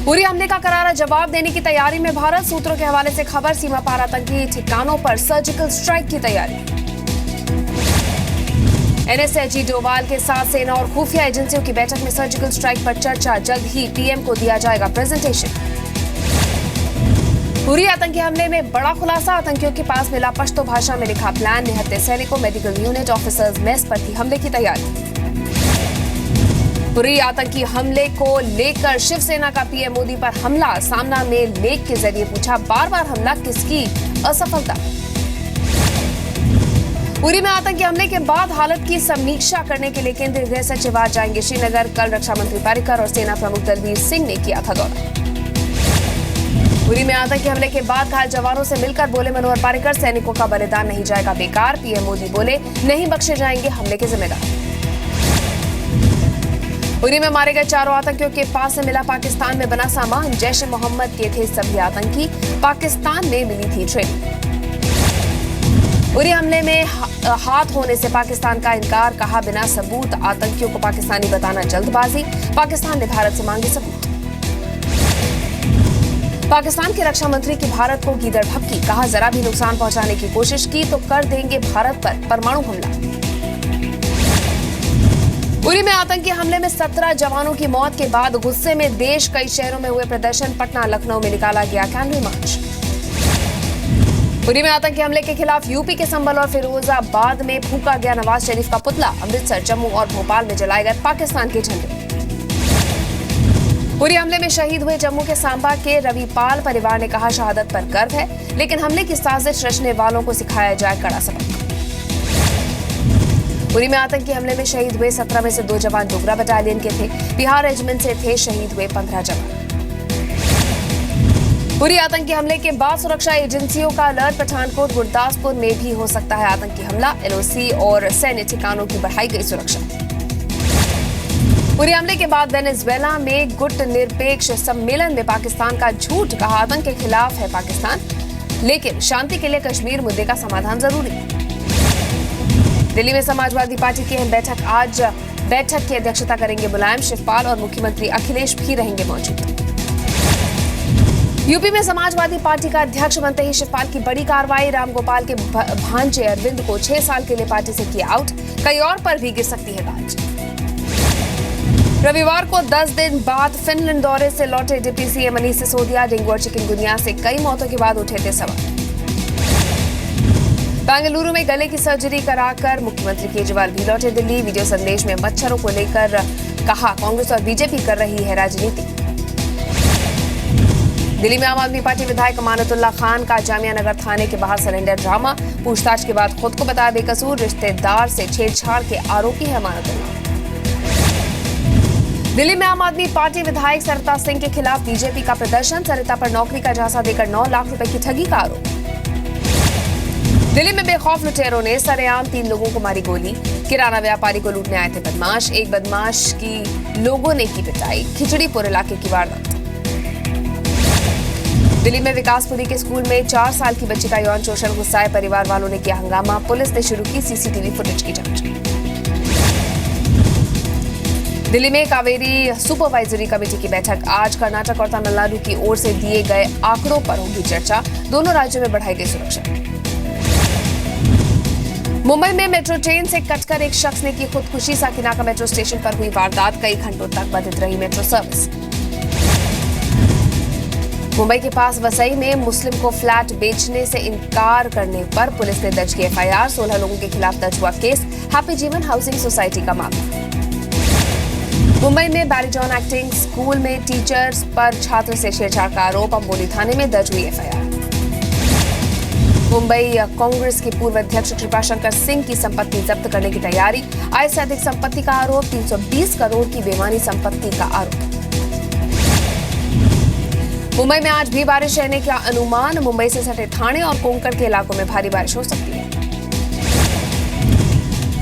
उरी हमले का करारा जवाब देने की तैयारी में भारत। सूत्रों के हवाले से खबर, सीमा पार आतंकी ठिकानों पर सर्जिकल स्ट्राइक की तैयारी। एनएसएजी डोभाल के साथ सेना और खुफिया एजेंसियों की बैठक में सर्जिकल स्ट्राइक पर चर्चा। जल्द ही पीएम को दिया जाएगा प्रेजेंटेशन। उरी आतंकी हमले में बड़ा खुलासा, आतंकियों के पास मिला पश्तो भाषा में लिखा प्लान। निहत्थे सैनिकों, मेडिकल यूनिट ऑफिसर्स मेस पर थी हमले की तैयारी। उरी आतंकी हमले को लेकर शिवसेना का पीएम मोदी पर हमला। सामना में लेख के जरिए पूछा, बार बार हमला किसकी असफलता। उरी में आतंकी हमले के बाद हालत की समीक्षा करने के लिए केंद्रीय गृह सचिव आज जाएंगे श्रीनगर। कल रक्षा मंत्री पारिकर और सेना प्रमुख दलवीर सिंह ने किया था दौरा। उरी में आतंकी हमले के बाद घायल जवानों से मिलकर बोले मनोहर पारिकर, सैनिकों का बलिदान नहीं जाएगा बेकार। पीएम मोदी बोले, नहीं बख्शे जाएंगे हमले के जिम्मेदार। उरी में मारे गए चारों आतंकियों के पास से मिला पाकिस्तान में बना सामान। जैश ए मोहम्मद के थे सभी आतंकी, पाकिस्तान में मिली थी ट्रेनिंग। उरी हमले में हाथ होने से पाकिस्तान का इनकार, कहा बिना सबूत आतंकियों को पाकिस्तानी बताना जल्दबाजी। पाकिस्तान ने भारत से मांगे सबूत। पाकिस्तान के रक्षा मंत्री की भारत को गीदड़ भपकी, कहा जरा भी नुकसान पहुंचाने की कोशिश की तो कर देंगे भारत पर परमाणु हमला। उरी में आतंकी हमले में 17 जवानों की मौत के बाद गुस्से में देश कई शहरों में हुए प्रदर्शन। पटना, लखनऊ में निकाला गया कैंडल मार्च। उरी में आतंकी हमले के खिलाफ यूपी के संभल और फिरोजाबाद में फूका गया नवाज शरीफ का पुतला। अमृतसर, जम्मू और भोपाल में जलाए गए पाकिस्तान के झंडे। उरी हमले में शहीद हुए जम्मू के सांबा के रविपाल परिवार ने कहा, शहादत पर गर्व है, लेकिन हमले की साजिश रचने वालों को सिखाया जाए कड़ा सबक। उरी में आतंकी हमले में शहीद हुए 17 में से 2 जवान डोगरा बटालियन के थे। बिहार रेजिमेंट से थे शहीद हुए 15 जवान। उरी आतंकी हमले के बाद सुरक्षा एजेंसियों का अलर्ट। पठानकोट, गुरदासपुर में भी हो सकता है आतंकी हमला। एलओसी और सैन्य ठिकानों की बढ़ाई गई सुरक्षा। उरी हमले के बाद वेनेजुएला में गुट निरपेक्ष सम्मेलन में पाकिस्तान का झूठ, कहा आतंक के खिलाफ है पाकिस्तान, लेकिन शांति के लिए कश्मीर मुद्दे का समाधान जरूरी। दिल्ली में समाजवादी पार्टी की अहम बैठक आज। बैठक की अध्यक्षता करेंगे मुलायम, शिवपाल और मुख्यमंत्री अखिलेश भी रहेंगे मौजूद। यूपी में समाजवादी पार्टी का अध्यक्ष बनते ही शिवपाल की बड़ी कार्रवाई। रामगोपाल के भांजे अरविंद को 6 साल के लिए पार्टी से किया आउट। कई और पर भी गिर सकती है गाज। रविवार को 10 दिन बाद फिनलैंड दौरे से लौटे deputy CM Manish Sisodia. Dengue और चिकनगुनिया से कई मौतों के बाद उठे थे सवाल। बेंगलुरु में गले की सर्जरी कराकर मुख्यमंत्री केजरीवाल भी लौटे दिल्ली। वीडियो संदेश में मच्छरों को लेकर कहा, कांग्रेस और बीजेपी कर रही है राजनीति। दिल्ली में आम आदमी पार्टी विधायक अमानतुल्ला खान का जामिया नगर थाने के बाहर सरेंडर ड्रामा। पूछताछ के बाद खुद को बताया बेकसूर। रिश्तेदार से छेड़छाड़ के आरोपी है अमानतुल्ला। दिल्ली में आम आदमी पार्टी विधायक सरिता सिंह के खिलाफ बीजेपी का प्रदर्शन। सरिता पर नौकरी का झांसा देकर 9 लाख रुपए की ठगी का आरोप। दिल्ली में बेखौफ लुटेरों ने सरेआम 3 लोगों को मारी गोली। किराना व्यापारी को लूटने आए थे बदमाश। एक बदमाश की लोगों ने की पिटाई। खिचड़ीपुर इलाके की वारदात। दिल्ली में विकासपुरी के स्कूल में 4 साल की बच्ची का यौन शोषण। गुस्साए परिवार वालों ने किया हंगामा। पुलिस ने शुरू की सीसीटीवी फुटेज की जांच। दिल्ली में कावेरी सुपरवाइजरी कमेटी की बैठक आज। कर्नाटक और तमिलनाडु की ओर से दिए गए आंकड़ों पर होगी चर्चा। दोनों राज्यों में बढ़ाई गई सुरक्षा। मुंबई में मेट्रो ट्रेन से कटकर एक शख्स ने की खुदकुशी। साकिनाका मेट्रो स्टेशन पर हुई वारदात। कई घंटों तक बाधित रही मेट्रो सर्विस। मुंबई के पास वसई में मुस्लिम को फ्लैट बेचने से इनकार करने पर पुलिस ने दर्ज की एफआईआर। 16 लोगों के खिलाफ दर्ज हुआ केस। हैप्पी जीवन हाउसिंग सोसाइटी का मामला। मुंबई में बैरीजॉन एक्टिंग स्कूल में टीचर्स पर छात्र से छेड़छाड़ का आरोप। अम्बोली थाने में दर्ज हुई एफआईआर। मुंबई कांग्रेस के पूर्व अध्यक्ष कृपाशंकर सिंह की संपत्ति जब्त करने की तैयारी। आय से अधिक संपत्ति का आरोप। 320 करोड़ की बेमानी संपत्ति का आरोप। मुंबई में आज भी बारिश रहने का अनुमान। मुंबई से सटे ठाणे और कोंकण के इलाकों में भारी बारिश हो सकती है।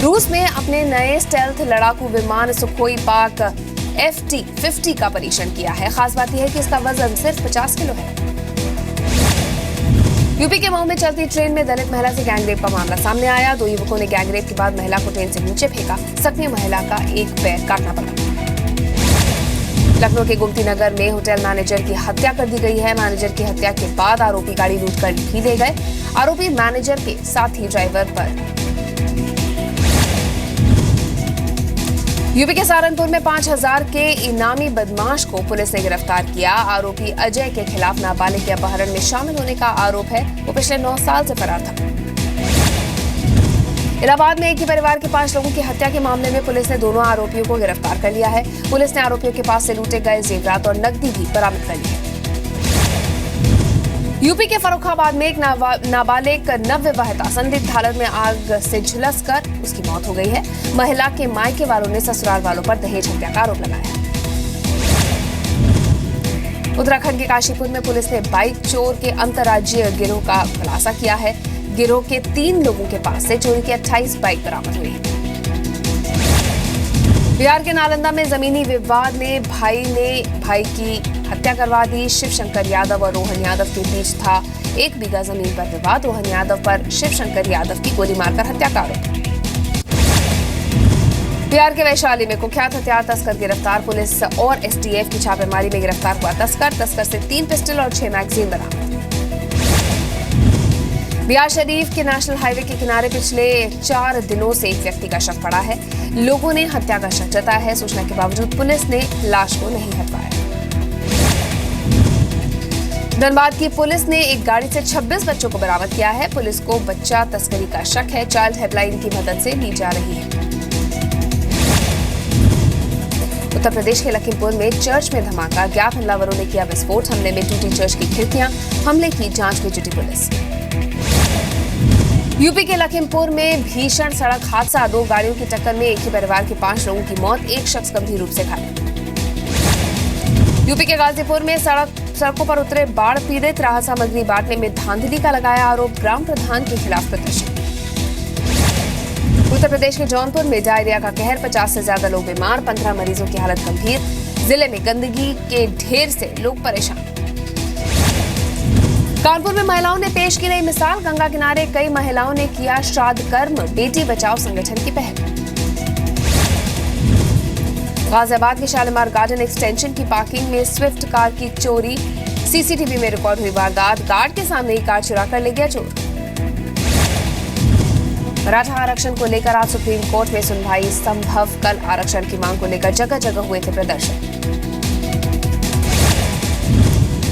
रूस में अपने नए स्टेल्थ लड़ाकू विमान सुखोई पाक FT-50 का परीक्षण किया है। खास बात यह है कि इसका वजन सिर्फ 50 किलो है। यूपी के मऊ में चलती ट्रेन में दलित महिला से गैंगरेप का मामला सामने आया। 2 युवकों ने गैंगरेप के बाद महिला को ट्रेन से नीचे फेंका। जख्मी महिला का एक पैर काटना पड़ा। लखनऊ के गोमती नगर में होटल मैनेजर की हत्या कर दी गई है। मैनेजर की हत्या के बाद आरोपी गाड़ी लूटकर भी ले गए। आरोपी मैनेजर के साथी ड्राइवर पर। यूपी के सहारनपुर में 5,000 के इनामी बदमाश को पुलिस ने गिरफ्तार किया। आरोपी अजय के खिलाफ नाबालिग के अपहरण में शामिल होने का आरोप है। वो पिछले 9 साल से फरार था। इलाहाबाद में एक ही परिवार के 5 लोगों की हत्या के मामले में पुलिस ने दोनों आरोपियों को गिरफ्तार कर लिया है। पुलिस ने आरोपियों के पास से लूटे गए जेवरात और नकदी भी बरामद कर ली है। यूपी के फर्रुखाबाद में एक नाबालिग नवविवाहिता संदिग्ध हालत में आग से झुलसकर उसकी मौत हो गई है। महिला के मायके वालों ने ससुराल वालों पर दहेज हत्या का आरोप लगाया है। उत्तराखंड के काशीपुर में पुलिस ने बाइक चोर के अंतर्राज्यीय गिरोह का खुलासा किया है। गिरोह के 3 लोगों के पास से चोरी की 28 बाइक बरामद हुई। बिहार के नालंदा में जमीनी विवाद में भाई ने भाई की हत्या करवा दी। शिवशंकर यादव और रोहन यादव के बीच था 1 बीघा जमीन पर विवाद। रोहन यादव पर शिवशंकर यादव की गोली मारकर हत्या का आरोप। बिहार के वैशाली में कुख्यात हथियार तस्कर गिरफ्तार। पुलिस और एसटीएफ की छापेमारी में गिरफ्तार हुआ तस्कर से 3 पिस्टल और 6 मैगजीन बरामद। बिहार शरीफ के नेशनल हाईवे के किनारे पिछले 4 दिनों से एक व्यक्ति का शव पड़ा है। लोगों ने हत्या का शक जताया है। सूचना के बावजूद पुलिस ने लाश को नहीं हटवाया। धनबाद की पुलिस ने एक गाड़ी से 26 बच्चों को बरामद किया है। पुलिस को बच्चा तस्करी का शक है। चाइल्ड हेल्पलाइन की मदद से ली जा रही है। उत्तर प्रदेश के लखीमपुर में चर्च में धमाका। अज्ञात हमलावरों ने किया विस्फोट। हमले में टूटी चर्च की खिड़कियां। हमले की जांच में जुटी पुलिस। यूपी के लखीमपुर में भीषण सड़क हादसा। 2 गाड़ियों की टक्कर में एक ही परिवार के 5 लोगों की मौत। एक शख्स गंभीर रूप से घायल। यूपी के गाजीपुर में सड़कों पर उतरे बाढ़ पीड़ित। राहत सामग्री बांटने में धांधली का लगाया आरोप। ग्राम प्रधान के खिलाफ प्रदर्शन। उत्तर प्रदेश के जौनपुर में डायरिया का कहर। 50 से ज्यादा लोग बीमार। 15 मरीजों की हालत गंभीर। जिले में गंदगी के ढेर से लोग परेशान। कानपुर में महिलाओं ने पेश की नई मिसाल। गंगा किनारे कई महिलाओं ने किया श्राद्ध कर्म। बेटी बचाओ संगठन की पहल। गाजियाबाद के शालीमार गार्डन एक्सटेंशन की पार्किंग में स्विफ्ट कार की चोरी। सीसीटीवी में रिकॉर्ड हुई वारदात। गार्ड के सामने ही कार चुरा कर ले गया चोर। मराठा आरक्षण को लेकर आज सुप्रीम कोर्ट में सुनवाई संभव। कल आरक्षण की मांग को लेकर जगह जगह हुए थे प्रदर्शन।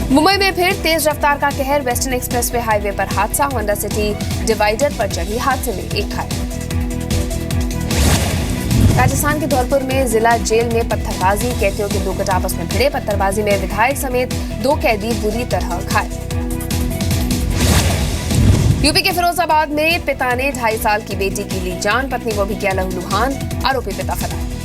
मुंबई में फिर तेज रफ्तार का कहर। वेस्टर्न एक्सप्रेसवे हाईवे पर हादसा। होंडा सिटी डिवाइडर पर चढ़ी हादसे में एक घायल। राजस्थान के धौलपुर में जिला जेल में पत्थरबाजी। कैदियों के 2 गुट आपस में भिड़े। पत्थरबाजी में विधायक समेत 2 कैदी बुरी तरह घायल। यूपी के फिरोजाबाद में पिता ने 2.5 साल की बेटी की ली जान। पत्नी को भी किया लहूलुहान। आरोपी पिता फरार।